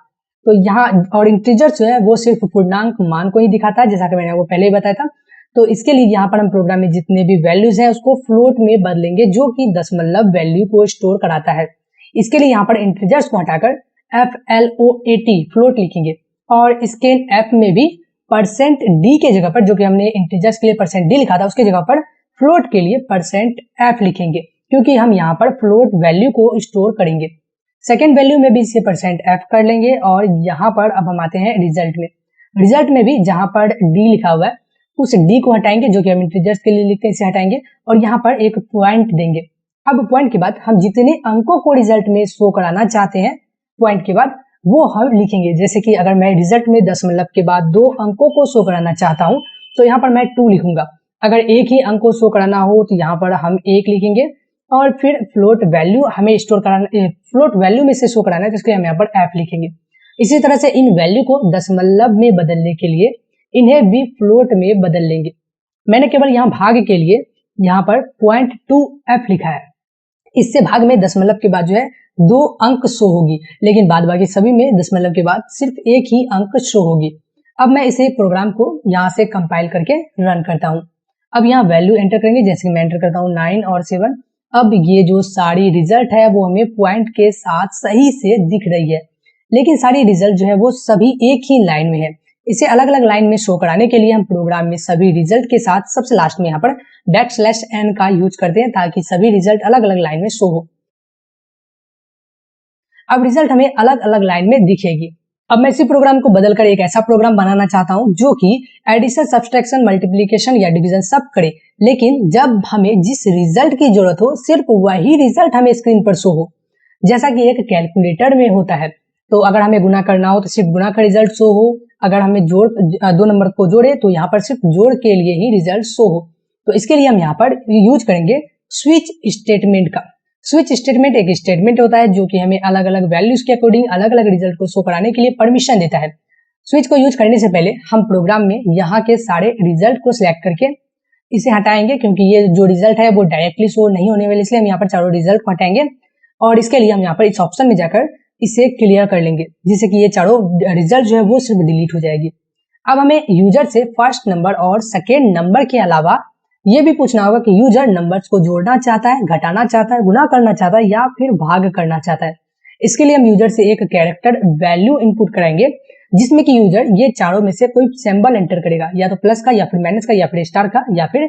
तो यहाँ और इंटीजर्स जो है वो सिर्फ पूर्णांक मान को ही दिखाता है, जैसा कि मैंने वो पहले ही बताया था। तो इसके लिए यहाँ पर हम प्रोग्राम में जितने भी वैल्यूज हैं उसको फ्लोट में बदलेंगे, जो कि दशमलव वैल्यू को स्टोर कराता है। इसके लिए यहाँ पर इंटीजर्स को हटाकर FLOAT फ्लोट लिखेंगे और स्कैन एफ में भी %d के जगह पर, जो कि हमने इंटीजर्स के लिए %d लिखा था, उसके जगह पर फ्लोट के लिए %f लिखेंगे, क्योंकि हम यहाँ पर फ्लोट वैल्यू को स्टोर करेंगे। सेकेंड वैल्यू में भी इसे %f कर लेंगे और यहाँ पर अब हम आते हैं रिजल्ट में। रिजल्ट में भी जहाँ पर d लिखा हुआ है उस d को हटाएंगे, जो कि हम इंटीजर्स के लिए लिखते हैं, इसे हटाएंगे और यहाँ पर एक पॉइंट देंगे। अब पॉइंट के बाद हम जितने अंकों को रिजल्ट में शो कराना चाहते हैं पॉइंट के बाद वो हम लिखेंगे। जैसे कि अगर मैं रिजल्ट में दशमलव के बाद 2 अंकों को शो कराना चाहता हूँ तो यहाँ पर मैं 2 लिखूंगा। अगर एक ही अंक को शो कराना हो तो यहाँ पर हम 1 लिखेंगे और फिर फ्लोट वैल्यू हमें स्टोर कराना, फ्लोट वैल्यू में से शो कराना है, तो इसके लिए हम यहाँ पर f लिखेंगे। इसी तरह से इन वैल्यू को दशमलव में बदलने के लिए इन्हें भी फ्लोट में बदल लेंगे। मैंने केवल यहाँ भाग के लिए यहाँ पर 0.2f लिखा है। इससे भाग में दशमलव के बाद जो है 2 अंक शो होगी, लेकिन बाद बाकी सभी में दशमलव के बाद सिर्फ एक ही अंक शो होगी। अब मैं इसे प्रोग्राम को यहाँ से कंपाइल करके रन करता हूँ। अब यहाँ वैल्यू एंटर करेंगे, जैसे कि मैं एंटर करता हूँ 9 और 7। अब ये जो सारी रिजल्ट है वो हमें पॉइंट के साथ सही से दिख रही है, लेकिन सारी रिजल्ट जो है वो सभी एक ही लाइन में है। इसे अलग अलग लाइन में शो कराने के लिए हम प्रोग्राम में सभी रिजल्ट के साथ सबसे लास्ट में यहाँ पर \n का यूज करते हैं, ताकि सभी रिजल्ट अलग अलग लाइन में शो हो। अब रिजल्ट हमें अलग अलग लाइन में दिखेगी। अब मैं इसी प्रोग्राम को बदलकर एक ऐसा प्रोग्राम बनाना चाहता हूं जो कि एडिशन, सब्सट्रैक्शन, मल्टीप्लिकेशन या डिवीजन सब करे, लेकिन जब हमें जिस रिजल्ट की जरूरत हो सिर्फ वही रिजल्ट हमें स्क्रीन पर शो हो, जैसा कि एक कैलकुलेटर में होता है। तो अगर हमें गुना करना हो तो सिर्फ गुना का रिजल्ट शो हो, अगर हमें दो नंबर को जोड़े तो यहाँ पर सिर्फ जोड़ के लिए ही रिजल्ट शो हो। तो इसके लिए हम यहाँ पर यूज करेंगे स्विच स्टेटमेंट का। स्विच स्टेटमेंट एक स्टेटमेंट होता है जो कि हमें अलग अलग वैल्यूज के अकॉर्डिंग अलग अलग रिजल्ट को शो कराने के लिए परमिशन देता है। स्विच को यूज करने से पहले हम प्रोग्राम में यहाँ के सारे रिजल्ट को सिलेक्ट करके इसे हटाएंगे, क्योंकि ये जो रिजल्ट है वो डायरेक्टली शो नहीं होने वाले, इसलिए हम यहाँ पर चारों रिजल्ट को हटाएंगे और इसके लिए हम यहाँ पर इस ऑप्शन में जाकर इसे क्लियर कर लेंगे, जिससे कि ये चारों रिजल्ट जो है वो सिर्फ डिलीट हो जाएगी। अब हमें यूजर से फर्स्ट नंबर और सेकेंड नंबर के अलावा ये भी पूछना होगा कि यूजर नंबर्स को जोड़ना चाहता है, घटाना चाहता है, गुना करना चाहता है या फिर भाग करना चाहता है। इसके लिए हम यूजर से एक कैरेक्टर वैल्यू इनपुट कराएंगे जिसमें कि यूजर ये चारों में से कोई सिंबल एंटर करेगा, या तो प्लस का या फिर माइनस का या फिर स्टार का या फिर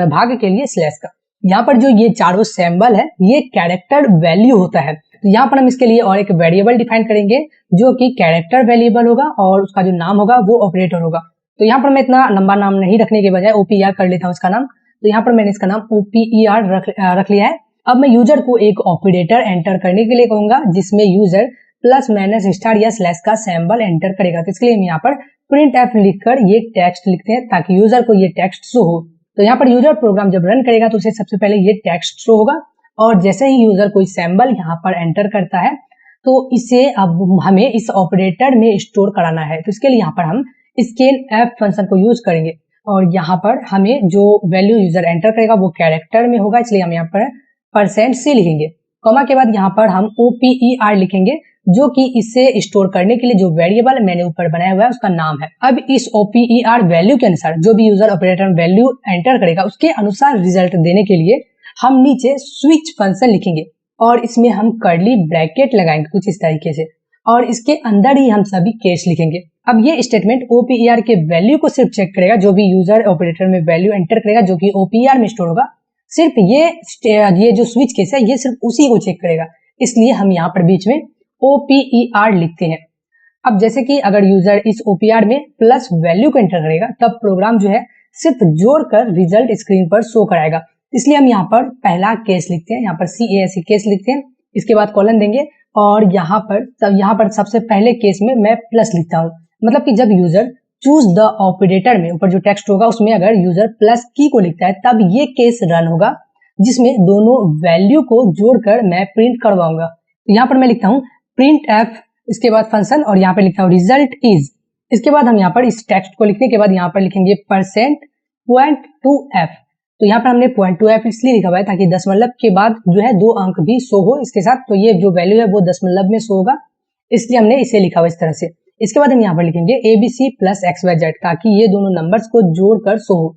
भाग के लिए स्लैश का। यहाँ पर जो ये चारों सिंबल है ये कैरेक्टर वैल्यू होता है। तो यहाँ पर हम इसके लिए और एक वेरिएबल डिफाइन करेंगे जो कि कैरेक्टर वेरिएबल होगा और उसका जो नाम होगा वो ऑपरेटर होगा। तो यहाँ पर मैं इतना लंबा नाम नहीं रखने के बजाय OPER कर लेता हूँ इसका नाम। तो यहाँ पर मैंने इसका नाम OPER रख लिया है। अब मैं यूजर को एक ऑपरेटर एंटर करने के लिए कहूंगा जिसमें यूजर प्लस माइनस स्टार या स्लैश का सिंबल एंटर करेगा। तो इसके लिए हम यहाँ पर प्रिंट एफ लिखकर ये टेक्स्ट लिखते हैं ताकि यूजर को ये टेक्स्ट शो हो। तो यहाँ पर यूजर प्रोग्राम जब रन करेगा तो उसे सबसे पहले ये टेक्स्ट शो होगा और जैसे ही यूजर कोई सिंबल यहाँ पर एंटर करता है तो इसे अब हमें इस ऑपरेटर में स्टोर कराना है। तो इसके लिए यहाँ पर हम स्कैन एफ फंक्शन को यूज करेंगे और यहाँ पर हमें जो वैल्यू यूजर एंटर करेगा वो कैरेक्टर में होगा, इसलिए हम यहाँ पर %c लिखेंगे। कॉमा के बाद यहाँ पर हम OPER लिखेंगे जो कि इसे स्टोर करने के लिए जो वेरिएबल मैंने ऊपर बनाया हुआ है उसका नाम है। अब इस OPER वैल्यू के अनुसार जो भी यूजर ऑपरेटर वैल्यू एंटर करेगा उसके अनुसार रिजल्ट देने के लिए हम नीचे स्विच फंक्शन लिखेंगे और इसमें हम कर्ली ब्रैकेट लगाएंगे कुछ इस तरीके से और इसके अंदर ही हम सभी केस लिखेंगे। अब ये स्टेटमेंट OPER के वैल्यू को सिर्फ चेक करेगा, जो भी यूजर ऑपरेटर में वैल्यू एंटर करेगा जो कि OPER में स्टोर होगा, सिर्फ ये जो स्विच केस है ये सिर्फ उसी को चेक करेगा, इसलिए हम यहाँ पर बीच में OPER लिखते हैं। अब जैसे कि अगर यूजर इस OPER में प्लस वैल्यू को एंटर करेगा तब प्रोग्राम जो है सिर्फ जोड़कर रिजल्ट स्क्रीन पर शो कराएगा, इसलिए हम यहाँ पर पहला केस लिखते हैं, यहाँ पर CASE केस लिखते हैं, इसके बाद कॉलन देंगे और यहाँ पर सबसे पहले केस में मैं प्लस लिखता हूँ। मतलब कि जब यूजर चूज द ऑपरेटर में ऊपर जो टेक्स्ट होगा उसमें अगर यूजर प्लस की को लिखता है तब ये केस रन होगा जिसमें दोनों वैल्यू को जोड़कर मैं प्रिंट करवाऊंगा। तो यहाँ पर मैं लिखता हूँ प्रिंट एफ, इसके बाद फंक्शन और यहाँ पर लिखता हूँ रिजल्ट इज। इसके बाद हम यहाँ पर इस टेक्स्ट को लिखने के बाद यहाँ पर लिखेंगे %.2f। तो यहाँ पर हमने .2f इसलिए लिखा हुआ है ताकि दशमलव के बाद जो है 2 अंक भी शो हो इसके साथ, तो ये जो वैल्यू है वो दशमलव में शो होगा, इसलिए हमने इसे लिखा हुआ इस तरह से। इसके बाद हम यहाँ पर लिखेंगे ABC + XYZ ताकि ये दोनों नंबर्स को जोड़कर शो हो।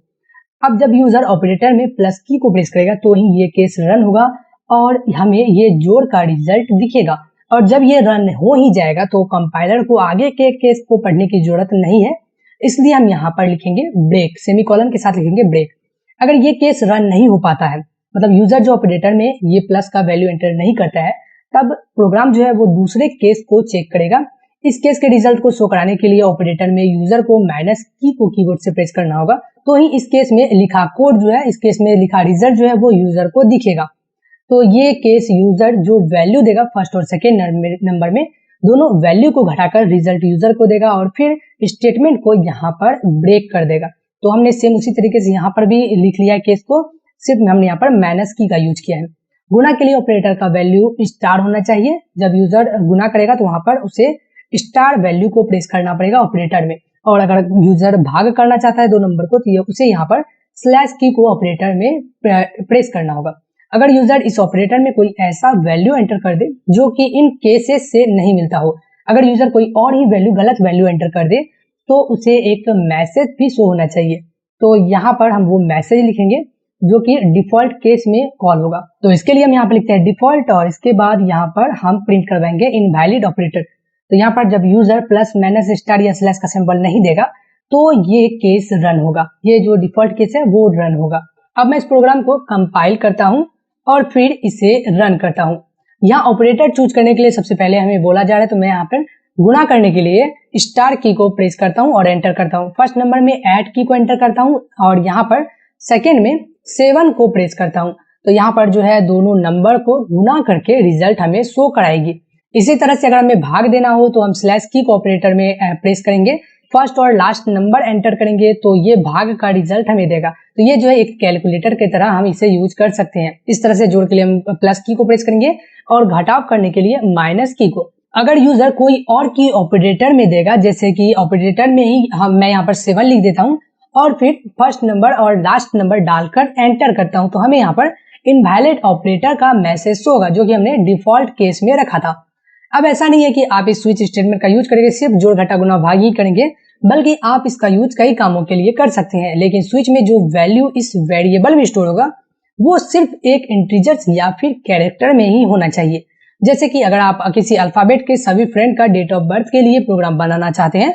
अब जब यूजर ऑपरेटर में प्लस की को प्रेस करेगा तो ही ये केस रन होगा और हमें ये जोड़ का रिजल्ट दिखेगा, और जब ये रन हो ही जाएगा तो कंपाइलर को आगे के केस को पढ़ने की जरूरत नहीं है, इसलिए हम यहाँ पर लिखेंगे ब्रेक, सेमीकोलन के साथ लिखेंगे ब्रेक। अगर ये केस रन नहीं हो पाता है, मतलब यूजर जो ऑपरेटर में ये प्लस का वैल्यू एंटर नहीं करता है, तब प्रोग्राम जो है वो दूसरे केस को चेक करेगा। इस केस के रिजल्ट को शो कराने के लिए ऑपरेटर में यूजर को माइनस की को कीबोर्ड से प्रेस करना होगा, तो ही इस केस में लिखा कोड जो है, इस केस में लिखा रिजल्ट जो है वो यूजर को दिखेगा। तो ये केस यूजर जो वैल्यू देगा फर्स्ट और सेकेंड नंबर में, दोनों वैल्यू को घटाकर रिजल्ट यूजर को देगा और फिर स्टेटमेंट को यहाँ पर ब्रेक कर देगा। तो हमने सेम उसी तरीके से यहाँ पर भी लिख लिया है केस को, सिर्फ हमने यहाँ पर माइनस की का यूज किया है। गुना के लिए ऑपरेटर का वैल्यू स्टार होना चाहिए, जब यूजर गुना करेगा तो वहां पर उसे स्टार वैल्यू को प्रेस करना पड़ेगा ऑपरेटर में, और अगर यूजर भाग करना चाहता है 2 नंबर को तो उसे यहाँ पर स्लैश की को ऑपरेटर में प्रेस करना होगा। अगर यूजर इस ऑपरेटर में कोई ऐसा वैल्यू एंटर कर दे जो कि इन केसेस से नहीं मिलता हो, अगर यूजर कोई और ही वैल्यू गलत वैल्यू एंटर कर दे तो उसे एक मैसेज भी शो होना चाहिए। तो यहाँ पर हम वो मैसेज लिखेंगे जो कि डिफॉल्ट केस में कॉल होगा। तो इसके लिए हम यहाँ पर लिखते हैं डिफॉल्ट और इसके बाद यहाँ पर हम प्रिंट करवाएंगे इनवैलिड ऑपरेटर। तो यहाँ पर जब यूजर प्लस माइनस स्टार या स्लैश का सिंबल नहीं देगा तो ये केस रन होगा, ये जो डिफॉल्ट केस है वो रन होगा। अब मैं इस प्रोग्राम को कंपाइल करता हूँ और फिर इसे रन करता हूँ। यहाँ ऑपरेटर चूज करने के लिए सबसे पहले हमें बोला जा रहा है, तो मैं यहाँ पर गुणा करने के लिए स्टार की को प्रेस करता हूँ और एंटर करता हूँ। फर्स्ट नंबर में ऐड की को एंटर करता हूँ और यहाँ पर सेकेंड में 7 को प्रेस करता हूँ। तो यहाँ पर जो है दोनों नंबर को गुना करके रिजल्ट हमें शो कराएगी। इसी तरह से अगर हमें भाग देना हो तो हम स्लैश की को ऑपरेटर में प्रेस करेंगे, फर्स्ट और लास्ट नंबर एंटर करेंगे तो ये भाग का रिजल्ट हमें देगा। तो ये जो है एक कैलकुलेटर की तरह हम इसे यूज कर सकते हैं। इस तरह से जोड़ के लिए हम प्लस की को प्रेस करेंगे और घटाव करने के लिए माइनस की को। अगर यूजर कोई और की ऑपरेटर में देगा, जैसे कि ऑपरेटर में ही मैं यहाँ पर 7 लिख देता हूँ और फिर फर्स्ट नंबर और लास्ट नंबर डालकर एंटर करता हूँ, तो हमें यहाँ पर इनवैलिड ऑपरेटर का मैसेज शो होगा जो कि हमने डिफॉल्ट केस में रखा था। अब ऐसा नहीं है कि आप इस स्विच स्टेटमेंट का यूज करेंगे सिर्फ जोड़ घटा गुना भाग ही करेंगे, बल्कि आप इसका यूज कई कामों के लिए कर सकते हैं। लेकिन स्विच में जो वैल्यू इस वेरिएबल में स्टोर होगा वो सिर्फ एक इंटीजर्स या फिर कैरेक्टर में ही होना चाहिए। जैसे कि अगर आप किसी अल्फाबेट के सभी फ्रेंड का डेट ऑफ बर्थ के लिए प्रोग्राम बनाना चाहते हैं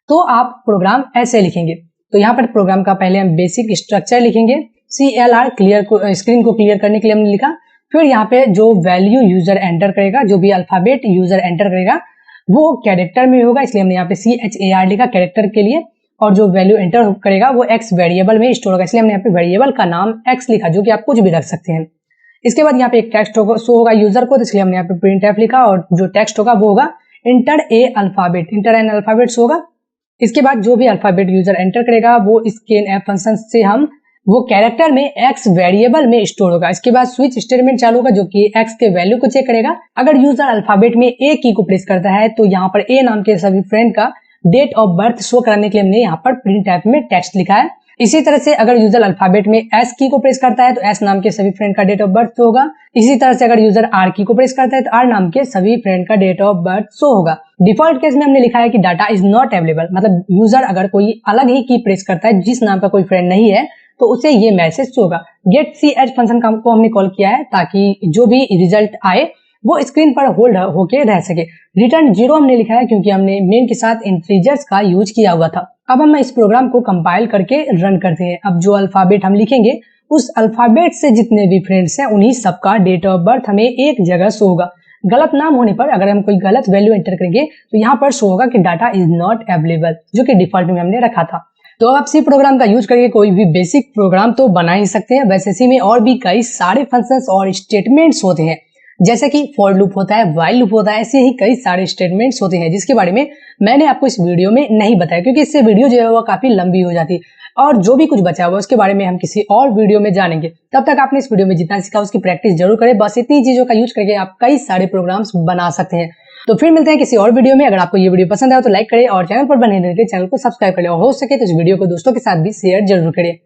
तो आप प्रोग्राम ऐसे लिखेंगे। तो यहाँ पर प्रोग्राम का पहले हम बेसिक स्ट्रक्चर लिखेंगे। CLR क्लियर को स्क्रीन को क्लियर करने के लिए हमने लिखा। फिर यहाँ पे जो वैल्यू यूजर एंटर करेगा, जो भी अल्फाबेट यूजर एंटर करेगा वो कैरेक्टर में होगा, इसलिए हमने यहाँ पे CHAR लिखा कैरेक्टर के लिए। और जो वैल्यू एंटर करेगा वो X वेरिएबल में स्टोर होगा, इसलिए हमने यहाँ पे वेरिएबल का नाम X लिखा, जो कि आप कुछ भी रख सकते हैं। इसके बाद यहाँ पे एक टेक्स्ट होगा, शो होगा यूजर को, तो इसलिए हमने यहाँ पे printf लिखा और जो टेक्स्ट होगा वो होगा इंटर एन अल्फाबेट होगा। इसके बाद जो भी अल्फाबेट यूजर एंटर करेगा वो scanf फंक्शन से हम वो कैरेक्टर में X वेरिएबल में स्टोर होगा। इसके बाद स्विच स्टेटमेंट चालू होगा जो कि X के वैल्यू को चेक करेगा। अगर यूजर अल्फाबेट में A की को प्रेस करता है तो यहाँ पर A नाम के सभी फ्रेंड का डेट ऑफ बर्थ शो कराने के लिए हमने यहाँ पर printf में टेक्स्ट लिखा है। इसी तरह से अगर यूजर अल्फाबेट में S की को प्रेस करता है तो S नाम के सभी फ्रेंड का डेट ऑफ बर्थ शो होगा। इसी तरह से अगर यूजर R की को प्रेस करता है तो R नाम के सभी फ्रेंड का डेट ऑफ बर्थ शो होगा। डिफॉल्ट केस में हमने लिखा है कि डाटा इज नॉट अवेलेबल, मतलब यूजर अगर कोई अलग ही की प्रेस करता है जिस नाम का कोई फ्रेंड नहीं है तो उसे ये मैसेज शो होगा। गेट ch फंक्शन को हमने कॉल किया है ताकि जो भी रिजल्ट आए वो स्क्रीन पर होल्ड होके रह सके। रिटर्न 0 हमने लिखा है क्योंकि हमने मेन के साथ इंटीजर्स का यूज किया हुआ था। अब हम इस प्रोग्राम को कंपाइल करके रन करते हैं। अब जो अल्फाबेट हम लिखेंगे उस अल्फाबेट से जितने भी फ्रेंड्स हैं उन्हीं सबका डेट ऑफ बर्थ हमें एक जगह शो होगा। गलत नाम होने पर अगर हम कोई गलत वैल्यू एंटर करेंगे तो यहाँ पर शो होगा कि डाटा इज नॉट अवेलेबल, जो कि डिफॉल्ट में हमने रखा था। तो आप सी प्रोग्राम का यूज करके कोई भी बेसिक प्रोग्राम तो बना ही सकते हैं। वैसे सी में और भी कई सारे फंक्शंस और स्टेटमेंट्स होते हैं, जैसे कि फॉर लूप होता है, व्हाइल लूप होता है, ऐसे ही कई सारे स्टेटमेंट्स होते हैं जिसके बारे में मैंने आपको इस वीडियो में नहीं बताया क्योंकि इससे वीडियो जो है वो काफी लंबी हो जाती और जो भी कुछ बचा हुआ उसके बारे में हम किसी और वीडियो में जानेंगे। तब तक आपने इस वीडियो में जितना सीखा उसकी प्रैक्टिस जरूर करें। बस इतनी चीजों का यूज करके आप कई सारे प्रोग्राम्स बना सकते हैं। तो फिर मिलते हैं किसी और वीडियो में। अगर आपको ये वीडियो पसंद आया तो लाइक करें और चैनल पर बने रहने के लिए चैनल को सब्सक्राइब करें और हो सके तो इस वीडियो को दोस्तों के साथ भी शेयर जरूर करें।